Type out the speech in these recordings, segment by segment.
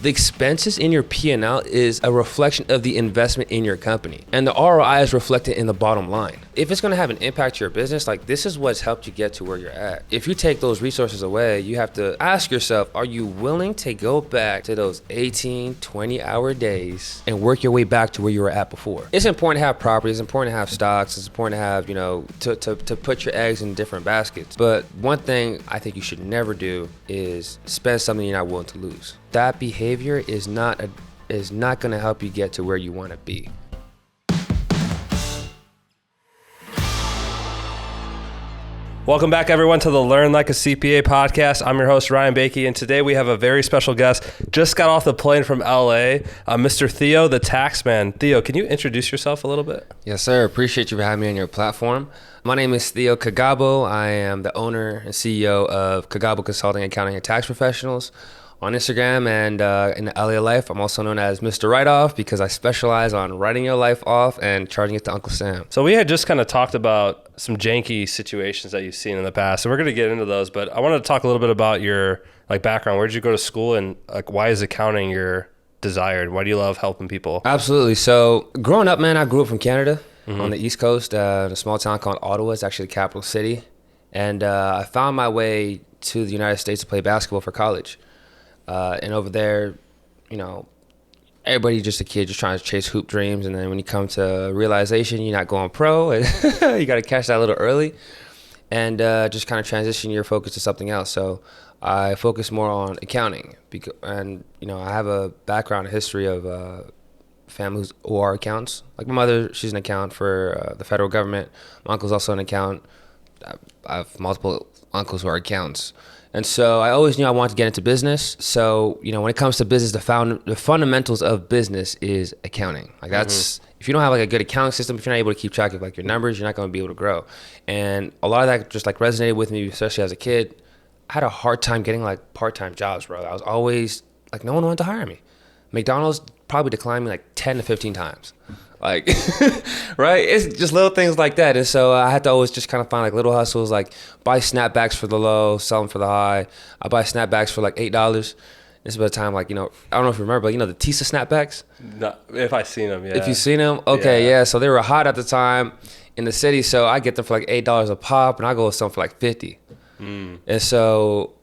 The expenses in your P&L is a reflection of the investment in your company. And the ROI is reflected in the bottom line. If it's going to have an impact to your business, like this is what's helped you get to where you're at. If you take those resources away, you have to ask yourself, are you willing to go back to those 18, 20-hour days and work your way back to where you were at before? It's important to have property. It's important to have stocks. It's important to have, to put your eggs in different baskets. But one thing I think you should never do is spend something you're not willing to lose. That behavior is not going to help you get to where you want to be. Welcome back, everyone, to the Learn Like a CPA podcast. I'm your host, Ryan Bakey, and today we have a very special guest. Just got off the plane from LA, Mr. Theo, the Taxman. Theo, can you introduce yourself a little bit? Yes, sir. Appreciate you for having me on your platform. My name is Theo Kagado. I am the owner and CEO of Kagado Consulting, Accounting, and Tax Professionals. On Instagram and in the LA life, I'm also known as Mr. Write-Off because I specialize on writing your life off and charging it to Uncle Sam. So we had just kind of talked about some janky situations that you've seen in the past, so we're going to get into those. But I wanted to talk a little bit about your background. Where did you go to school, and why is accounting your desired? Why do you love helping people? Absolutely. So growing up, man, I grew up from Canada on the East Coast, a small town called Ottawa. It's actually the capital city, and I found my way to the United States to play basketball for college. And over there, everybody's just a kid just trying to chase hoop dreams. And then when you come to realization, you're not going pro, and you got to catch that a little early and just kind of transition your focus to something else. So I focus more on accounting and I have a background, a history of family who are accountants. Like my mother, she's an accountant for the federal government. My uncle's also an accountant. I have multiple uncles who are accountants. And so I always knew I wanted to get into business. So, when it comes to business, the fundamentals of business is accounting. Like that's, if you don't have a good accounting system, if you're not able to keep track of your numbers, you're not going to be able to grow. And a lot of that just resonated with me, especially as a kid. I had a hard time getting part-time jobs, bro. I was always no one wanted to hire me. McDonald's probably declined me 10 to 15 times. Right? It's just little things like that. And so I had to always just kind of find little hustles, buy snapbacks for the low, sell them for the high. I buy snapbacks for $8. This is about the time, I don't know if you remember, but the Tisa snapbacks? No, if I've seen them, yeah. If you've seen them? Okay, yeah. So they were hot at the time in the city. So I get them for $8 a pop, and I go with some for $50. And so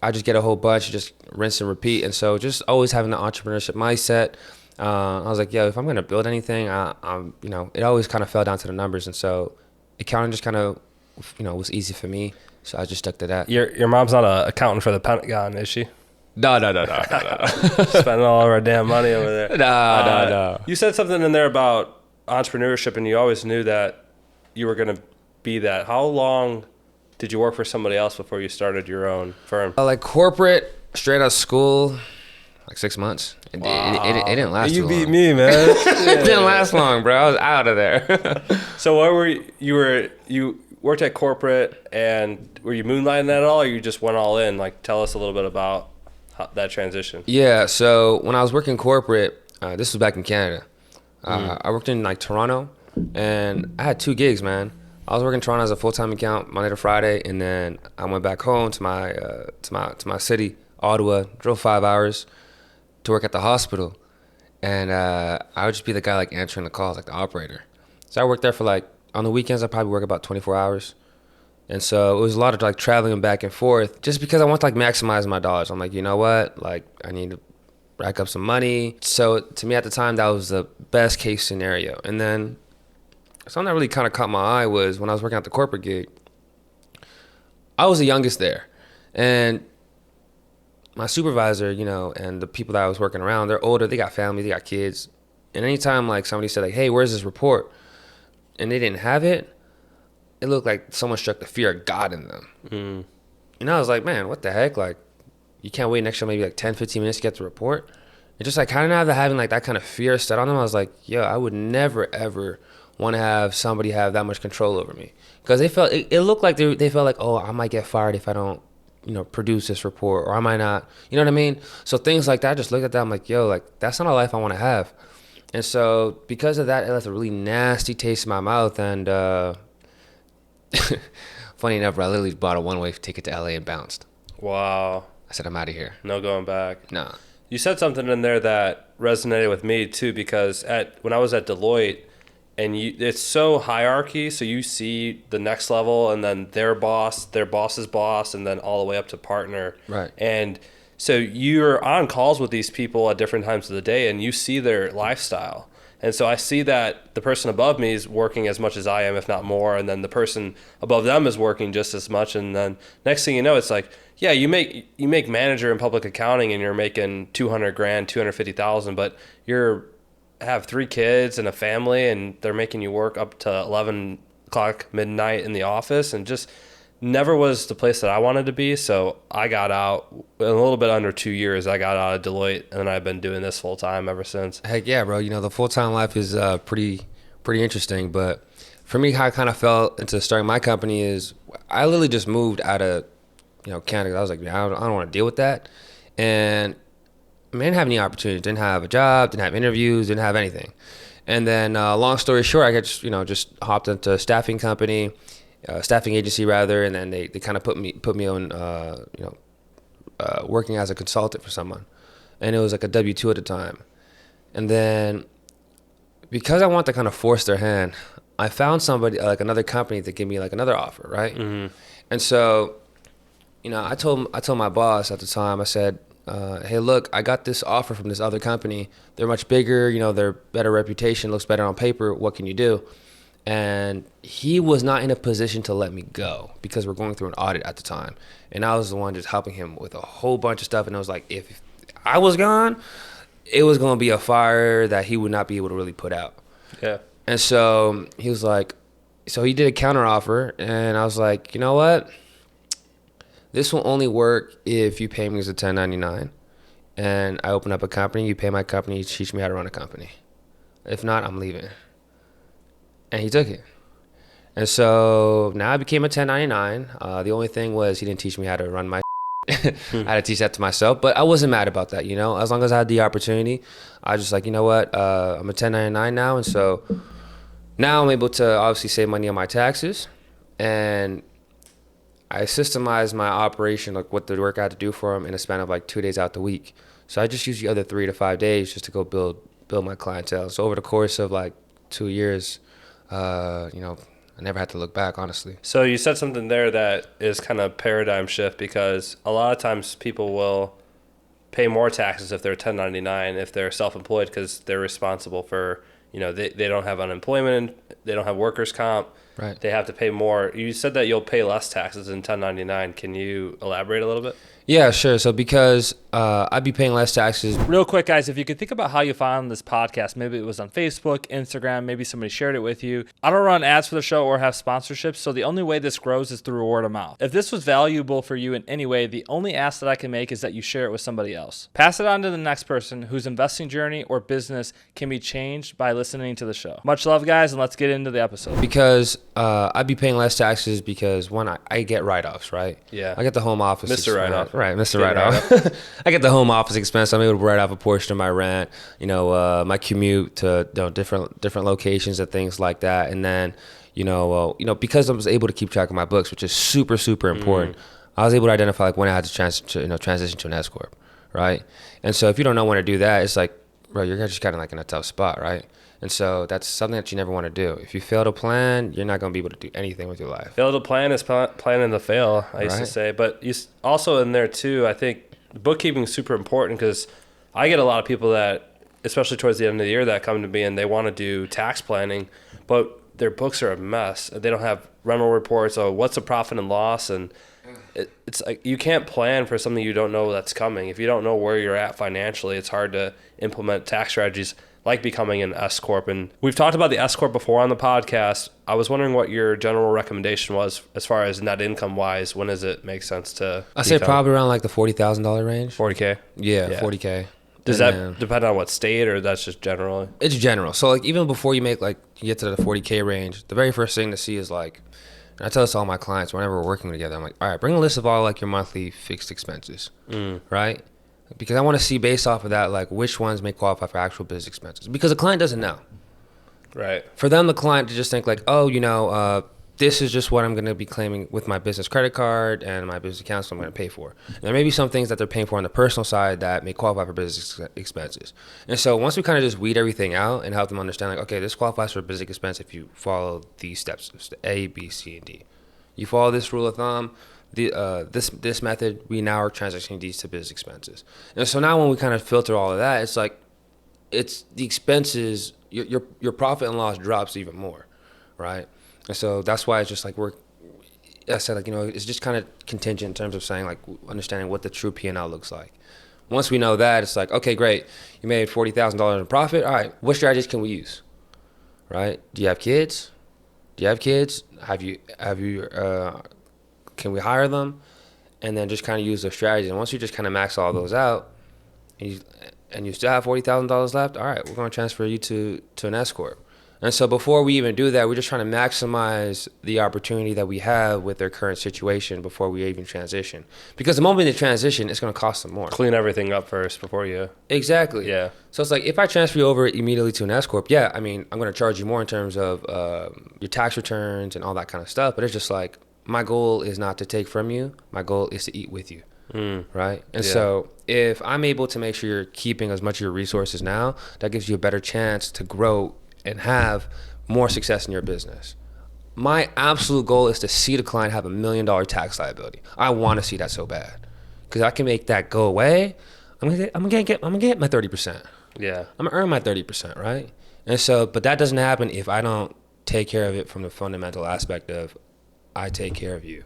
I just get a whole bunch, just rinse and repeat. And so just always having the entrepreneurship mindset. I was like, if I'm going to build anything, it always kind of fell down to the numbers. And so accounting just kind of, was easy for me. So I just stuck to that. Your mom's not an accountant for the Pentagon, is she? No. Spending all of our damn money over there. No. You said something in there about entrepreneurship, and you always knew that you were going to be that. How long did you work for somebody else before you started your own firm? Corporate, straight out of school, 6 months. It didn't last too long. You beat me, man. It didn't last long, bro. I was out of there. So what were you worked at corporate, and were you moonlighting at all, or you just went all in? Tell us a little bit about that transition. Yeah, so when I was working corporate, this was back in Canada. I worked in Toronto, and I had 2 gigs, man. I was working in Toronto as a full-time accountant Monday to Friday, and then I went back home to my city, Ottawa, drove 5 hours to work at the hospital, and I would just be the guy answering the calls, the operator. So I worked there for on the weekends I probably work about 24 hours, and so it was a lot of traveling back and forth just because I want to maximize my dollars. I'm you know what, I need to rack up some money. So to me at the time that was the best case scenario. And then something that really kind of caught my eye was when I was working at the corporate gig, I was the youngest there, and my supervisor, and the people that I was working around, they're older, they got families, they got kids. And anytime somebody said hey, where's this report? And they didn't have it, it looked like someone struck the fear of God in them. And I was man, what the heck? You can't wait an extra maybe 10, 15 minutes to get the report? And just kind of having that kind of fear set on them, I was I would never, ever want to have somebody have that much control over me. Because it looked like they felt oh, I might get fired if I don't produce this report, or I might not, you know what I mean? So things like that, I just looked at that, I'm that's not a life I want to have. And so because of that, it left a really nasty taste in my mouth. And funny enough, I literally bought a one-way ticket to LA and bounced. Wow. I said, I'm out of here. No going back. No. You said something in there that resonated with me too, because when I was at Deloitte, and it's so hierarchy, so you see the next level, and then their boss's boss, and then all the way up to partner. Right. And so you're on calls with these people at different times of the day, and you see their lifestyle. And so I see that the person above me is working as much as I am, if not more, and then the person above them is working just as much. And then next thing you know, it's like, yeah, you make manager in public accounting, and you're making $200,000, $250,000, but you're have 3 kids and a family, and they're making you work up to 11 o'clock midnight in the office, and just never was the place that I wanted to be. So I got out in a little bit under 2 years. I got out of Deloitte, and I've been doing this full time ever since. Heck yeah, bro. You know, the full-time life is pretty interesting. But for me, how I kind of fell into starting my company is I literally just moved out of, Canada. I was like, I don't want to deal with that. And I didn't have any opportunities, didn't have a job, didn't have interviews, didn't have anything. And then long story short, I just hopped into a staffing agency rather, and then they kind of put me on, working as a consultant for someone. And it was like a W-2 at the time. And then because I want to kind of force their hand, I found somebody, like another company, to give me like another offer, right? Mm-hmm. And so, I told my boss at the time, I said, hey, look, I got this offer from this other company. They're much bigger, their better reputation, looks better on paper. What can you do? And he was not in a position to let me go because we're going through an audit at the time. And I was the one just helping him with a whole bunch of stuff. And it was like, if I was gone, it was going to be a fire that he would not be able to really put out. Yeah. And so he was like, so he did a counter offer. And I was like, you know what? This will only work if you pay me as a 1099, and I open up a company, you pay my company, you teach me how to run a company. If not, I'm leaving. And he took it. And so now I became a 1099. The only thing was he didn't teach me how to run my I had to teach that to myself, but I wasn't mad about that, As long as I had the opportunity, I was just like, you know what, I'm a 1099 now, and so now I'm able to obviously save money on my taxes, and I systemized my operation, like what the work I had to do for them, in a span of like 2 days out the week. So I just used the other 3 to 5 days just to go build my clientele. So over the course of like 2 years, I never had to look back, honestly. So you said something there that is kind of paradigm shift, because a lot of times people will pay more taxes if they're 1099, if they're self-employed, because they're responsible for, they don't have unemployment, they don't have workers' comp. Right. They have to pay more. You said that you'll pay less taxes in 1099. Can you elaborate a little bit? Yeah, sure. So because I'd be paying less taxes. Real quick, guys, if you could think about how you found this podcast, maybe it was on Facebook, Instagram, maybe somebody shared it with you. I don't run ads for the show or have sponsorships, so the only way this grows is through word of mouth. If this was valuable for you in any way, the only ask that I can make is that you share it with somebody else. Pass it on to the next person whose investing journey or business can be changed by listening to the show. Much love, guys, and let's get into the episode. Because I'd be paying less taxes because, one, I get write-offs, right? Yeah. I get the home office. Mr. Write-Off. Right, Mr. Write-Off. I get the home office expense. I'm able to write off a portion of my rent, my commute to different locations and things like that. And then, because I was able to keep track of my books, which is super, super important, I was able to identify like when I had to transition to an S corp, right? And so if you don't know when to do that, it's like, bro, you're just kind of like in a tough spot, right? And so that's something that you never want to do. If you fail to plan, you're not going to be able to do anything with your life. Fail to plan is planning to fail, I used to say. But you also in there too, I think bookkeeping is super important, because I get a lot of people that, especially towards the end of the year, that come to me and they want to do tax planning, but their books are a mess. They don't have rental reports. Oh, what's the profit and loss? And it's like you can't plan for something you don't know that's coming. If you don't know where you're at financially, it's hard to implement tax strategies like becoming an S corp. And we've talked about the S corp before on the podcast. I was wondering what your general recommendation was as far as net income wise. When does it make sense to? I say probably around like the $40,000 range. 40K. Yeah, 40K. Does that depend on what state, or that's just generally? It's general. So like even before you get to the 40K range, the very first thing to see is like, and I tell this to all my clients whenever we're working together, I'm like, all right, bring a list of all like your monthly fixed expenses, right? Because I want to see based off of that, like which ones may qualify for actual business expenses. Because the client doesn't know. Right. For them, the client to just think like, oh, this is just what I'm going to be claiming with my business credit card and my business account, so I'm going to pay for. And there may be some things that they're paying for on the personal side that may qualify for business expenses. And so once we kind of just weed everything out and help them understand, like, okay, this qualifies for business expense if you follow these steps, A, B, C, and D. You follow this rule of thumb, this method, we now are transitioning these to business expenses. And so now when we kind of filter all of that, it's like, it's the expenses, your profit and loss drops even more, right? And so that's why it's just like I said, like, you know, it's just kind of contingent in terms of saying, like, understanding what the true P&L looks like. Once we know that, it's like, okay, great. You made $40,000 in profit. All right, what strategies can we use, right? Do you have kids? Have you, can we hire them? And then just kind of use those strategies. And once you just kind of max all those out and you still have $40,000 left, all right, we're going to transfer you to an S Corp. And so before we even do that, we're just trying to maximize the opportunity that we have with their current situation before we even transition. Because the moment they transition, it's going to cost them more. Clean everything up first before you... Exactly. Yeah. So it's like, if I transfer you over immediately to an S Corp, yeah, I mean, I'm going to charge you more in terms of your tax returns and all that kind of stuff. But it's just like, my goal is not to take from you. My goal is to eat with you. Right? And so if I'm able to make sure you're keeping as much of your resources now, that gives you a better chance to grow and have more success in your business. My absolute goal is to see the client have $1 million tax liability. I want to see that so bad, because I can make that go away. I'm gonna get my 30%. Yeah, I'm gonna earn my 30%, right? And so, but that doesn't happen if I don't take care of it from the fundamental aspect of I take care of you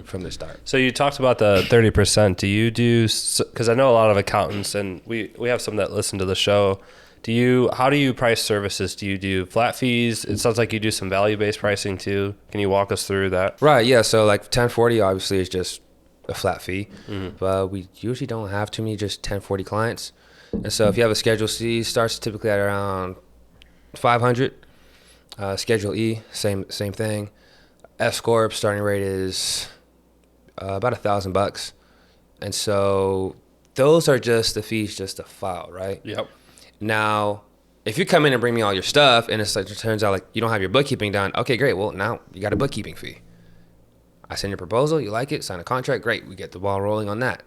from the start. So you talked about the 30%. Do you do? Because I know a lot of accountants, and we have some that listen to the show. How do you price services? Do you do flat fees? It sounds like you do some value-based pricing too. Can you walk us through that? Right, yeah. So like 1040 obviously is just a flat fee, but we usually don't have too many just 1040 clients. And so if you have a Schedule C, starts typically at around 500. Schedule E, same thing. S Corp starting rate is about $1,000. And so those are just the fees just to file, right? Yep. Now, if you come in and bring me all your stuff and it's like, it turns out like you don't have your bookkeeping done, okay, great. Well, now you got a bookkeeping fee. I send your proposal, you like it, sign a contract, great. We get the ball rolling on that.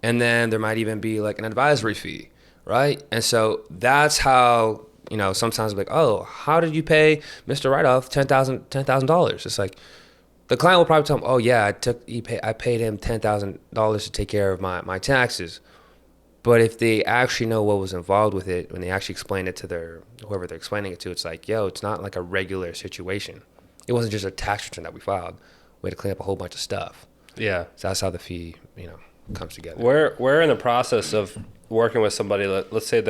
And then there might even be like an advisory fee, right? And so that's how, you know, sometimes like, oh, how did you pay Mr. Write-Off $10,000? It's like, the client will probably tell him, oh yeah, I paid him $10,000 to take care of my taxes. But if they actually know what was involved with it, when they actually explain it to whoever they're explaining it to, it's like, yo, it's not like a regular situation. It wasn't just a tax return that we filed. We had to clean up a whole bunch of stuff. Yeah. So that's how the fee, you know, comes together. Where in the process of working with somebody, let's say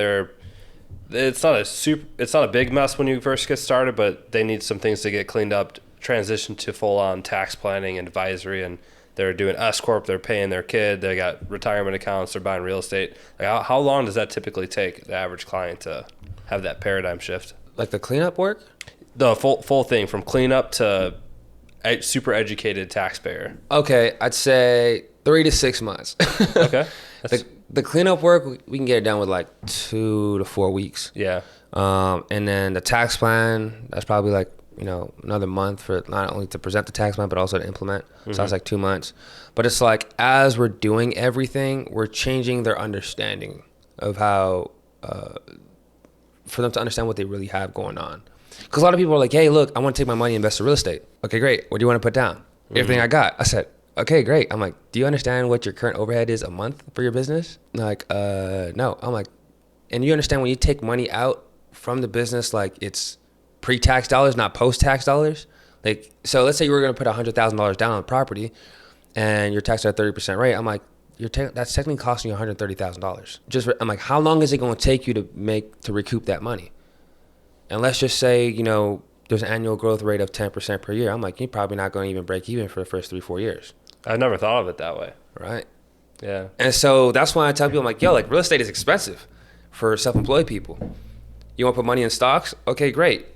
it's not a big mess when you first get started, but they need some things to get cleaned up, transition to full-on tax planning and advisory, and they're doing S Corp, they're paying their kid, they got retirement accounts, they're buying real estate. Like how long does that typically take the average client to have that paradigm shift? Like the cleanup work? The full thing, from cleanup to super educated taxpayer. Okay, I'd say 3 to 6 months. Okay. The cleanup work, we can get it done with like 2 to 4 weeks. Yeah. And then the tax plan, that's probably like, you know, another month for not only to present the tax plan, but also to implement. So that's like 2 months. But it's like, as we're doing everything, we're changing their understanding of how, for them to understand what they really have going on. Because a lot of people are like, hey, look, I want to take my money and invest in real estate. Okay, great. What do you want to put down? Everything I got. I said, okay, great. I'm like, do you understand what your current overhead is a month for your business? And like, no. I'm like, and you understand when you take money out from the business, like it's pre-tax dollars, not post-tax dollars. Like, so let's say you were going to put $100,000 down on the property and you're taxed at a 30% rate. I'm like, that's technically costing you $130,000. I'm like, how long is it going to take you to recoup that money? And let's just say, you know, there's an annual growth rate of 10% per year. I'm like, you're probably not going to even break even for the first 3-4 years. I've never thought of it that way. Right. Yeah. And so that's why I tell people, I'm like, yo, like real estate is expensive for self-employed people. You want to put money in stocks? Okay, great.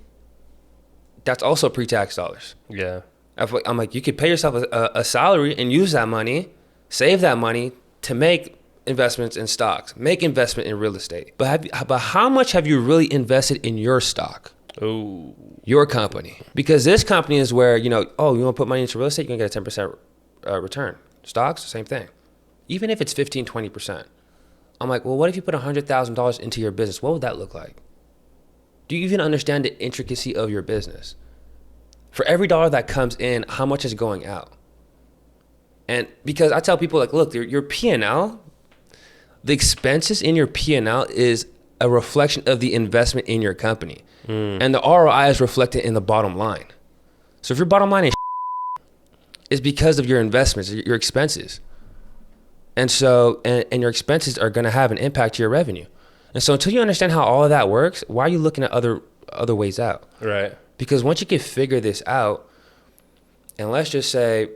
That's also pre-tax dollars. Yeah. I'm like, you could pay yourself a salary and use that money, save that money to make investments in stocks, make investment in real estate. But how much have you really invested in your stock? Ooh. Your company. Because this company is where, you want to put money into real estate, you're going to get a 10% return. Stocks, same thing. Even if it's 15, 20%. I'm like, well, what if you put $100,000 into your business? What would that look like? Do you even understand the intricacy of your business? For every dollar that comes in, how much is going out? And because I tell people, like, look, your P&L, the expenses in your P&L is a reflection of the investment in your company. And the ROI is reflected in the bottom line. So if your bottom line is it's because of your investments, your expenses. And so, and your expenses are going to have an impact to your revenue. And so until you understand how all of that works, why are you looking at other ways out? Right. Because once you can figure this out, and let's just say,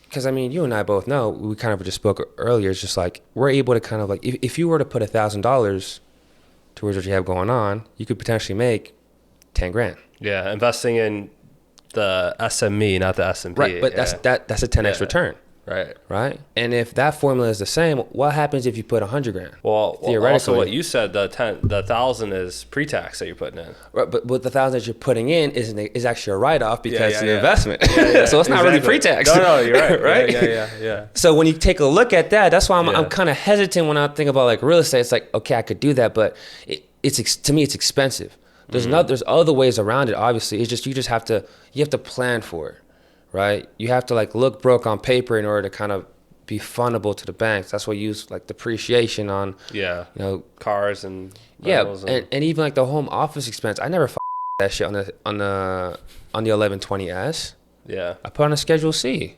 because I mean, you and I both know, we kind of just spoke earlier, it's just like, we're able to kind of like, if you were to put $1,000 towards what you have going on, you could potentially make 10 grand. Yeah. Investing in the SME, not the S&P. Right. But that's a 10x return. Right. And if that formula is the same, what happens if you put 100 grand? Well, also what you said, the 1,000 is pre-tax that you're putting in. Right, but the 1,000 that you're putting in is actually a write-off because it's an investment. So it's not really pre-tax. No, you're right. Right? Yeah. So when you take a look at that, that's why I'm kind of hesitant when I think about like real estate. It's like, okay, I could do that, but to me it's expensive. There's other ways around it. Obviously, it's just you have to plan for it. Right? You have to like look broke on paper in order to kind of be fundable to the banks. That's why you use like depreciation on cars and and even like the home office expense. I never that shit on the 1120S. Yeah. I put on a Schedule C.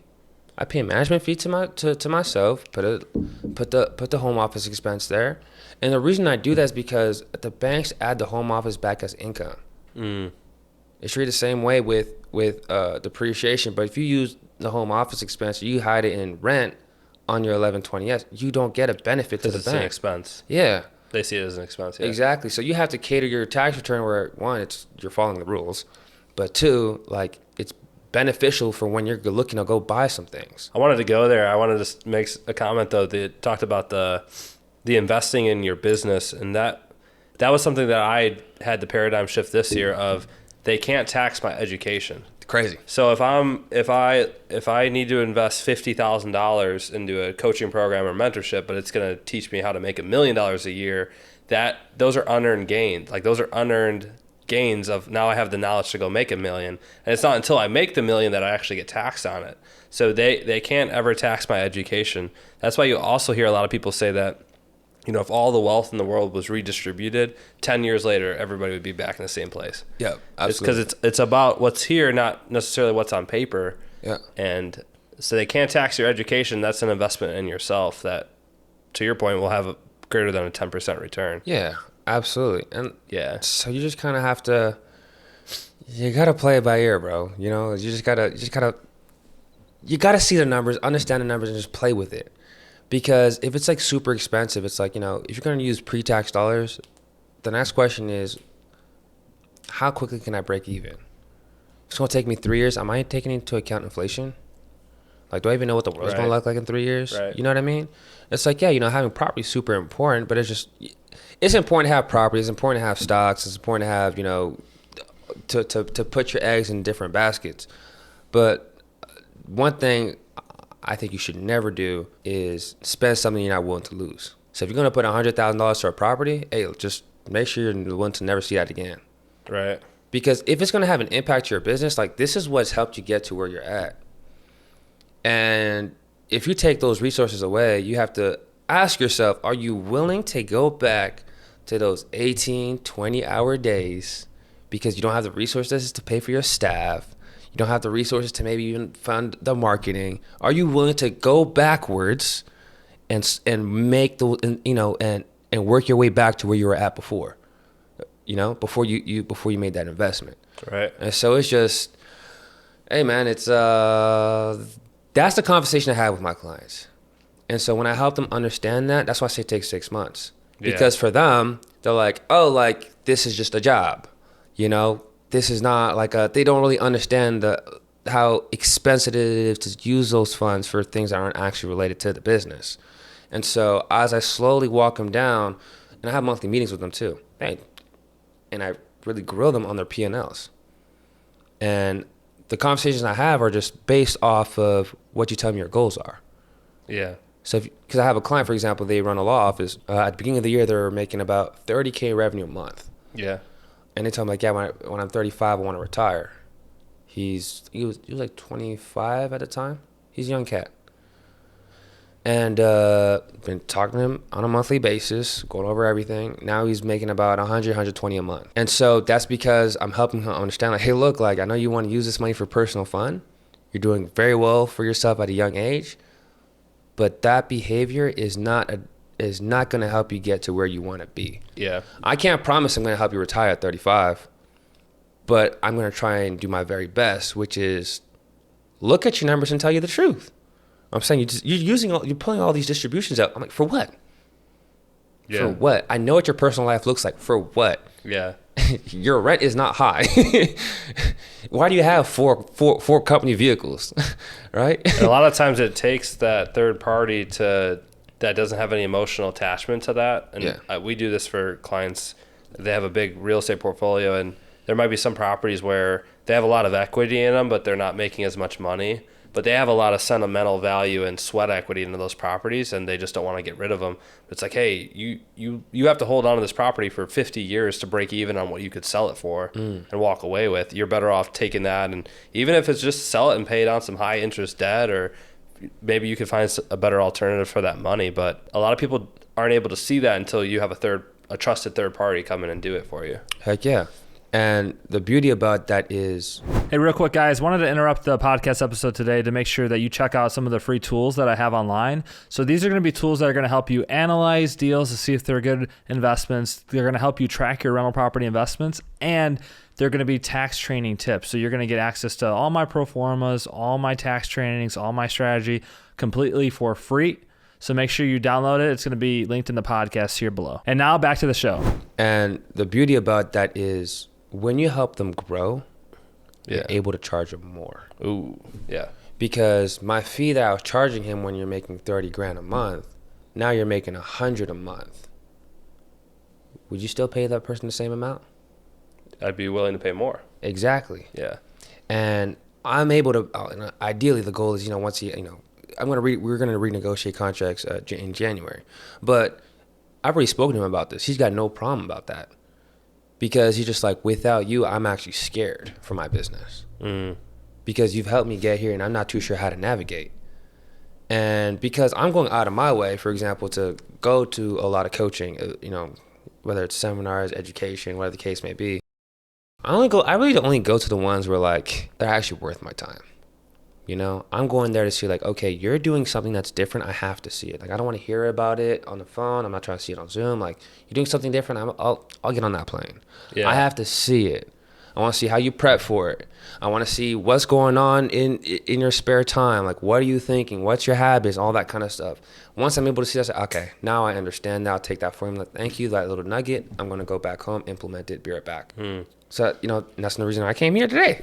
I pay a management fee to myself, put the home office expense there. And the reason I do that is because the banks add the home office back as income. It's treated the same way with depreciation, but if you use the home office expense, you hide it in rent on your 1120S, you don't get a benefit to the bank. It's an expense. Yeah. They see it as an expense. Yeah. Exactly. So you have to cater your tax return where, one, you're following the rules, but two, like it's beneficial for when you're looking to go buy some things. I wanted to go there. I wanted to make a comment though. They talked about the investing in your business, and that was something that I had the paradigm shift this year of. They can't tax my education. Crazy. So if I need to invest $50,000 into a coaching program or mentorship, but it's going to teach me how to make $1 million a year, those are unearned gains. Like those are unearned gains of now I have the knowledge to go make $1 million, and it's not until I make the $1 million that I actually get taxed on it. So they can't ever tax my education. That's why you also hear a lot of people say that. If all the wealth in the world was redistributed, 10 years later, everybody would be back in the same place. Yeah, absolutely. Because it's about what's here, not necessarily what's on paper. Yeah. And so they can't tax your education. That's an investment in yourself that, to your point, will have a greater than a 10% return. Yeah, absolutely. And so you just kind of have to, you got to play it by ear, bro. You got to see the numbers, understand the numbers, and just play with it. Because if it's like super expensive, it's like, if you're going to use pre-tax dollars, the next question is, how quickly can I break even? If it's going to take me 3 years, am I taking into account inflation? Like, do I even know what the world's going to look like in 3 years? Right. You know what I mean? It's like, having property is super important, but it's important to have property. It's important to have stocks. It's important to have, to put your eggs in different baskets. But one thing I think you should never do is spend something you're not willing to lose. So if you're going to put $100,000 to a property, hey, just make sure you're willing to never see that again. Right. Because if it's going to have an impact to your business, like this is what's helped you get to where you're at. And if you take those resources away, you have to ask yourself, are you willing to go back to those 18, 20-hour days because you don't have the resources to pay for your staff? You don't have the resources to maybe even fund the marketing. Are you willing to go backwards and make and work your way back to where you were at before? Before you made that investment. Right. And so it's just, hey man, it's that's the conversation I have with my clients. And so when I help them understand that, that's why I say it takes 6 months. Because for them, they're like, oh, like this is just a job, This is not like they don't really understand how expensive it is to use those funds for things that aren't actually related to the business. And so as I slowly walk them down, and I have monthly meetings with them too, and I really grill them on their P&Ls. And the conversations I have are just based off of what you tell me your goals are. Yeah. So, because I have a client, for example, they run a law office. At the beginning of the year, they're making about $30K revenue a month. Yeah. And they tell me, like, yeah, when I'm 35, I want to retire. He was like 25 at the time. He's a young cat. And been talking to him on a monthly basis, going over everything. Now he's making about 100, 120 a month. And so that's because I'm helping him understand, like, hey, look, like, I know you want to use this money for personal fun. You're doing very well for yourself at a young age. But that behavior is not going to help you get to where you want to be. Yeah. I can't promise I'm going to help you retire at 35, but I'm going to try and do my very best, which is look at your numbers and tell you the truth. I'm saying you're pulling all these distributions out. I'm like, for what? Yeah. For what? I know what your personal life looks like. For what? Yeah. Your rent is not high. Why do you have four company vehicles, right? And a lot of times it takes that third party that doesn't have any emotional attachment to that. And we do this for clients. They have a big real estate portfolio, and there might be some properties where they have a lot of equity in them, but they're not making as much money. But they have a lot of sentimental value and sweat equity into those properties, and they just don't want to get rid of them. It's like, hey, you have to hold on to this property for 50 years to break even on what you could sell it for and walk away with. You're better off taking that, and even if it's just sell it and pay it on some high interest debt, or maybe you could find a better alternative for that money. But a lot of people aren't able to see that until you have a trusted third party come in and do it for you. Heck yeah. And the beauty about that is... Hey, real quick, guys, wanted to interrupt the podcast episode today to make sure that you check out some of the free tools that I have online. So these are going to be tools that are going to help you analyze deals to see if they're good investments. They're going to help you track your rental property investments, and they're going to be tax training tips. So you're going to get access to all my pro formas, all my tax trainings, all my strategy completely for free. So make sure you download it. It's going to be linked in the podcast here below. And now back to the show. And the beauty about that is when you help them grow, you're able to charge them more. Ooh, yeah. Because my fee that I was charging him when you're making 30 grand a month, now you're making 100 a month. Would you still pay that person the same amount? I'd be willing to pay more. Exactly. Yeah. And I'm able to, ideally the goal is, once we're going to renegotiate contracts in January. But I've already spoken to him about this. He's got no problem about that. Because he's just like, without you, I'm actually scared for my business. Because you've helped me get here and I'm not too sure how to navigate. And because I'm going out of my way, for example, to go to a lot of coaching, whether it's seminars, education, whatever the case may be, I really only go to the ones where like they're actually worth my time. I'm going there to see like, okay, you're doing something that's different. I have to see it. Like, I don't want to hear about it on the phone. I'm not trying to see it on Zoom. Like, you're doing something different. I'll get on that plane. Yeah. I have to see it. I want to see how you prep for it. I want to see what's going on in your spare time. Like, what are you thinking? What's your habits? All that kind of stuff. Once I'm able to see that, I say, okay, now I understand. Now I'll take that for him. Like, thank you, that little nugget. I'm going to go back home, implement it, be right back. So, that's the reason I came here today.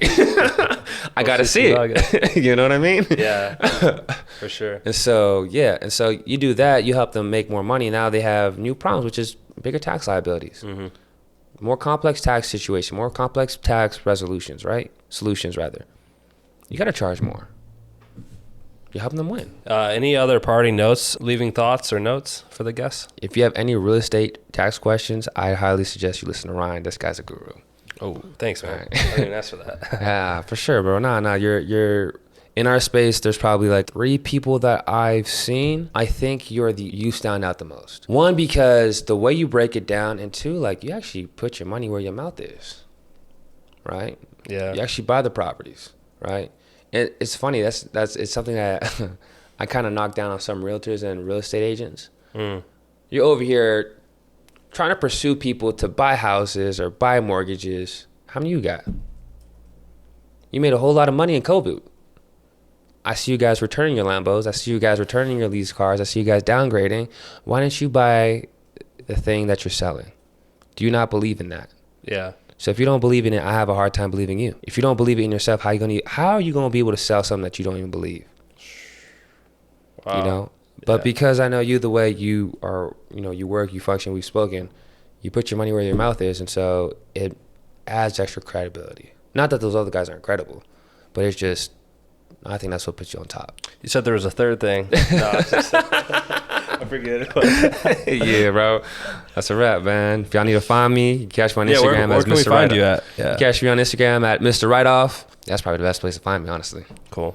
I got to see it. You know what I mean? Yeah, for sure. And so you do that, you help them make more money. Now they have new problems, which is bigger tax liabilities. More complex tax situation, more complex tax solutions, rather. You got to charge more. You're helping them win. Any other parting notes, leaving thoughts or notes for the guests? If you have any real estate tax questions, I highly suggest you listen to Ryan. This guy's a guru. Oh, thanks, man. Right. I didn't ask for that. Yeah, for sure, bro. Nah, you're in our space. There's probably like 3 people that I've seen. I think you stand out the most. 1, because the way you break it down, and 2, like you actually put your money where your mouth is, right? Yeah. You actually buy the properties, right? It's funny. It's something that I kind of knocked down on some realtors and real estate agents. You're over here trying to pursue people to buy houses or buy mortgages. How many you got? You made a whole lot of money in COVID. I see you guys returning your Lambos. I see you guys returning your lease cars. I see you guys downgrading. Why didn't you buy the thing that you're selling? Do you not believe in that? Yeah. So if you don't believe in it, I have a hard time believing you. If you don't believe it in yourself, how are you going to be able to sell something that you don't even believe? Wow. But because I know you the way you are, you work, you function, we've spoken, you put your money where your mouth is. And so adds extra credibility. Not that those other guys aren't credible, but it's just, I think that's what puts you on top. You said there was a third thing. No, it's just, I forget it. Yeah, bro. That's a wrap, man. If y'all need to find me, you can catch me on Instagram where as can we Mr. find Write-Off. you at? Yeah. You can catch me on Instagram at Mr. Write-Off. That's probably the best place to find me, honestly. Cool.